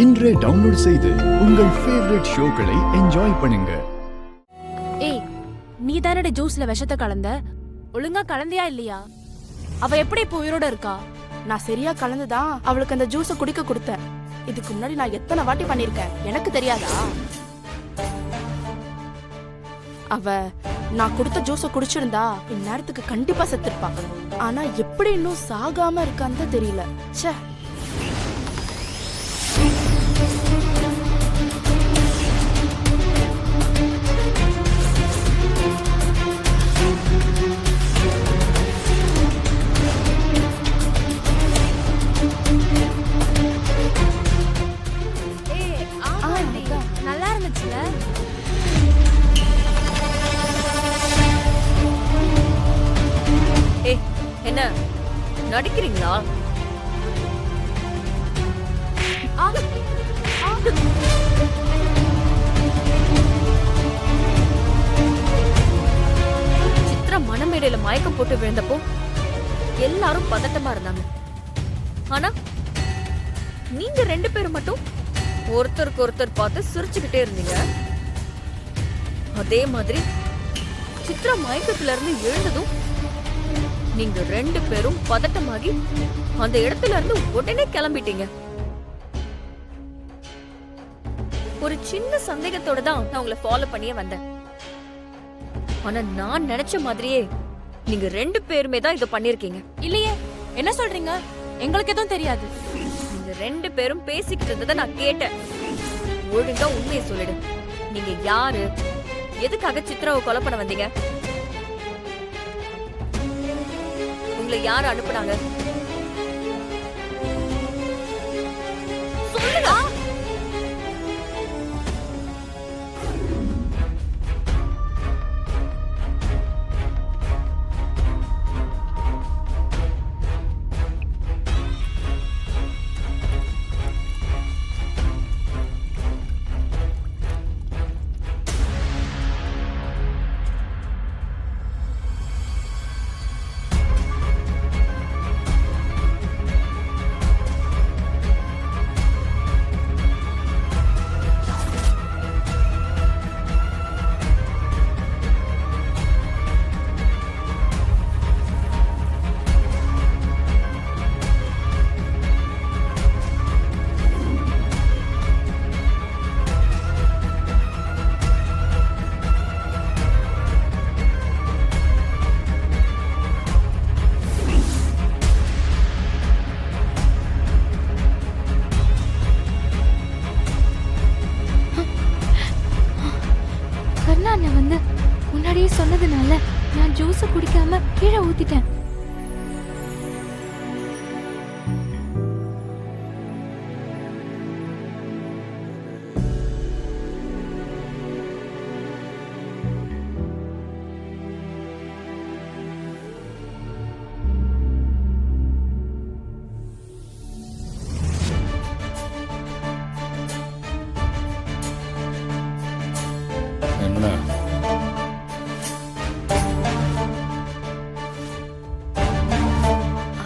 இன்றே டவுன்லோட் செய்து உங்கள் ஃபேவரட் ஷோக்களை என்ஜாய் பண்ணுங்க. ஏய், நீ தானே ஜூஸ்ல விஷத்தை கலந்த? ஒழுங்கா கலந்தியா இல்லையா? அவ எப்படி இப்போ உயிரோட இருக்கா? நான் சரியா கலந்துதான் அவளுக்கு அந்த ஜூஸை குடிக்க கொடுத்தேன். இதுக்கு முன்னாடி நான் எத்தனை வாட்டி பண்ணிருக்கேன், எனக்கு தெரியாதா? அவ நான் கொடுத்த ஜூஸை குடிச்சிருந்தா இந்நேரத்துக்கு கண்டிப்பா செத்துருப்பா. ஆனா எப்படி இன்னும் சாகாம இருக்கான்னு தெரியல. ச்சே. நல்லா இருந்துச்சுல? ஏய், என்ன நடிக்கிறீங்களா? சித்ரா மனமேடையில மயக்கம் போட்டு விழுந்தப்போ எல்லாரும் பதட்டமா இருந்தாங்க. ஆனா நீங்க ரெண்டு பேரும் மட்டும் ஒருத்தருக்கு ஒருத்தர் பார்த்து சிரிச்சுக்கிட்டே இருந்தீங்க. அதே மாதிரி சித்ரா மயக்கத்துல இருந்து எழுந்ததும் நீங்க ரெண்டு பேரும் பதட்டமாகி அந்த இடத்துல இருந்து உடனே கிளம்பிட்டீங்க. ஒரு சின்ன சந்தேகத்தோட தான் நான் உங்களை ஃபாலோ பண்ணியே வந்தேன். ஆனா நான் நினைச்ச மாதிரியே நீங்க ரெண்டு பேருமே தான் இதை பண்ணிருக்கீங்க. இல்லையே, என்ன சொல்றீங்க? எங்களுக்கு எதுவும் தெரியாது. நீங்க ரெண்டு பேரும் பேசிக்கிட்டு இருந்ததை நான் கேட்டேன். ஒழுங்கா உண்மையை சொல்லிடு. நீங்க யாரு? எதுக்காக சித்ராவை கொலை பண்ண வந்தீங்க? உங்களை யாரு அனுப்புனாங்க? சொல்லுங்க. அண்ணன் வந்து முன்னாடியே சொன்னதுனால நான் ஜூஸ குடிக்காம கீழே ஊத்திட்டேன்.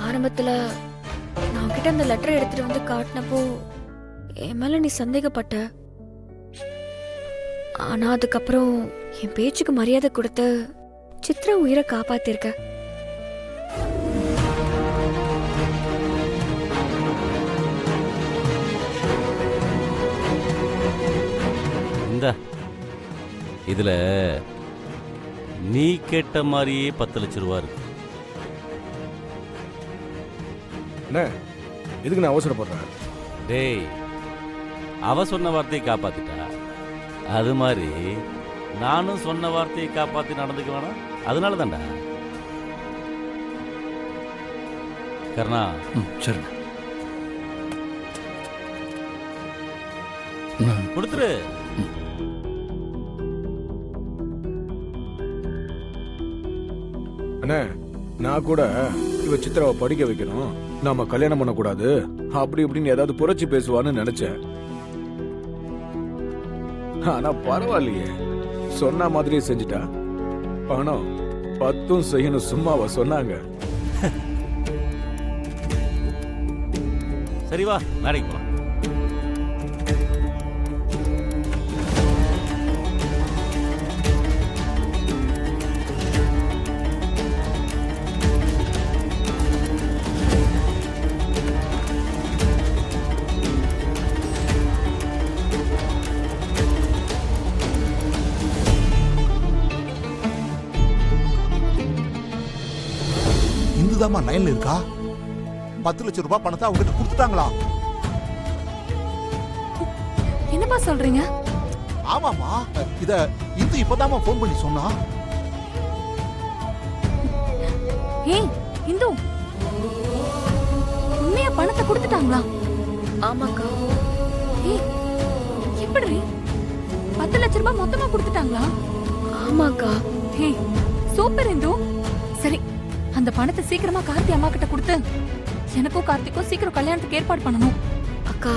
ஆரம்பத்துல நான் உன்கிட்ட அந்த லெட்டர் எடுத்துட்டு வந்து காட்டினப்போ என் மேல நீ சந்தேகப்பட்ட. ஆனா அதுக்கப்புறம் என் பேச்சுக்கு மரியாதை கொடுத்து சித்ரா உயிரை காப்பாத்திருக்க. இந்த இதுல நீ கேட்ட மாதிரியே 10 லட்சம் ரூபா இருக்கு. என்ன எதுக்கு நான் அவசரப்படுறேன்? டேய், அவ சொன்ன வார்த்தையை காப்பாத்திட்டா, அது மாதிரி நானும் சொன்ன வார்த்தையை காப்பாத்தி நடந்துக்க வேணாம். அதனால தான்டா. கர்ணா, சரி கொடுத்துரு. அண்ணே, நான் கூட இவ சித்ராவை படிக்க வைக்கணும், நாம கல்யாணம் பண்ணக்கூடாது அப்படி இப்படின்னு ஏதாவது புரட்சி பேசுவான்னு நினைச்சேன். ஆனா பரவாயில்லையே, சொன்ன மாதிரியே செஞ்சுட்டா. பணம் 10 செய்யணும் சும்மாவா சொன்னாங்க? சரி வா, மேடைக்கு போலாம். இந்துதாம்மா லைன்ல இருக்கா. 10 லட்சம் ரூபாய் பணத்தை அவங்ககிட்ட கொடுத்துட்டாங்களா? என்னப்பா சொல்றீங்க? ஆமாமா, இத இந்து இப்பதாம்மா போன் பண்ணி சொன்னா. ஏய் இந்து, உண்மையா பணத்தை கொடுத்துட்டாங்களா? ஆமாக்கா. ஏய் எப்படி 10 லட்சம் ரூபாய் மொத்தமா கொடுத்துட்டாங்களா? ஆமாக்கா. ஏய் சூப்பர் இந்து. சரி, அந்த பணத்தை சீக்கிரமா கார்த்தி அம்மா கிட்ட கொடுத்து எனக்கும் கார்த்திக்கும் சீக்கிரம் கல்யாணத்துக்கு ஏற்பாடு பண்ணணும். அக்கா,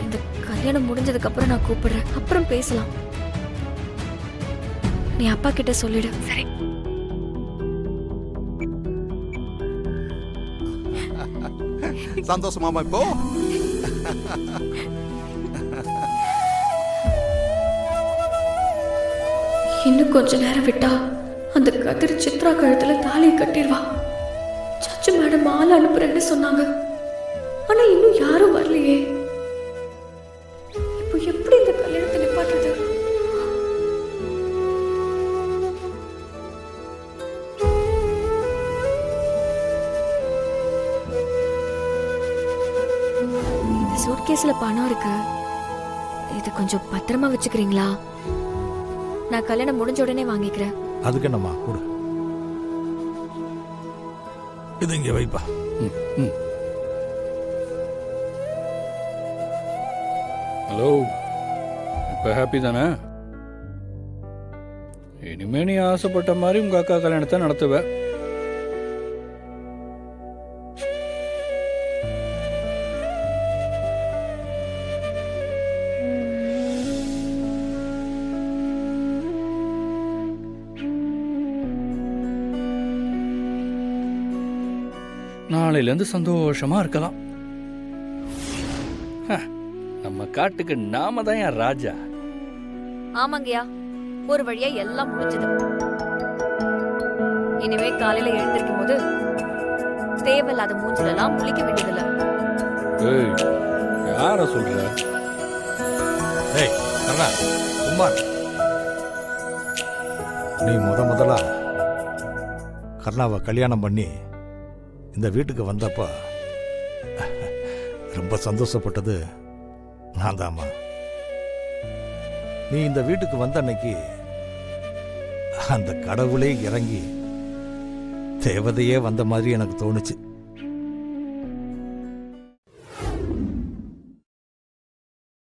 இந்த கல்யாணம் முடிஞ்சதுக்கு அப்புறம் நான் கூப்பிடுறேன். அப்புறம் பேசலாம். நீ அப்பா கிட்ட சொல்லிடு. சரி. சந்தோஷமாமா இப்போ? இன்னும் கொஞ்ச நேரம் விட்டா அந்த கதிர் சித்ரா கழுத்துல தாலியை கட்டிடுவா. சச்சு மேடம் ஆள் அனுப்புறேன்னு சொன்னாங்க. ஆனா இன்னும் யாரும் வரலையே. இப்போ எப்படி இந்த கல்யாணத்தை நிப்பாட்டுறது? இந்த சூட்கேஸ்ல பணம் இருக்கு. இது கொஞ்சம் பத்திரமா வச்சுக்கிறீங்களா? நான் கல்யாணம் முடிஞ்ச உடனே வாங்கிக்கிறேன். அதுக்கு என்னம்மா கொடு. இது இங்க வைப்பா. ஹலோ, இப்போ ஹாப்பி தானே? இனிமே நீ ஆசைப்பட்ட மாதிரி உங்க அக்கா கல்யாணத்தை நடத்துவ. நாளையிலேருந்து சந்தோஷமா இருக்கலாம். நம்ம காட்டுக்கு நாம தான் என் ராஜா. ஆமாங்கய்யா, ஒரு வழியா எல்லாம் முடிஞ்சது. இனிமே காலையில எழுந்திருக்கும் போது தேவையில்லாத மூஞ்சிலெல்லாம் முழிக்க வேண்டியதில்ல. ஏய், யார சொல்ற? ஏய் கர்ணா, சும்மா இரு. நீ முதலா கர்ணாவை கல்யாணம் பண்ணி இந்த வீட்டுக்கு வந்தப்ப ரொம்ப சந்தோஷப்பட்டது நான் தாம்மா. நீ இந்த வீட்டுக்கு வந்த அன்னைக்கு அந்த கடவுளே இறங்கி தேவதையே வந்த மாதிரி எனக்கு தோணுச்சு.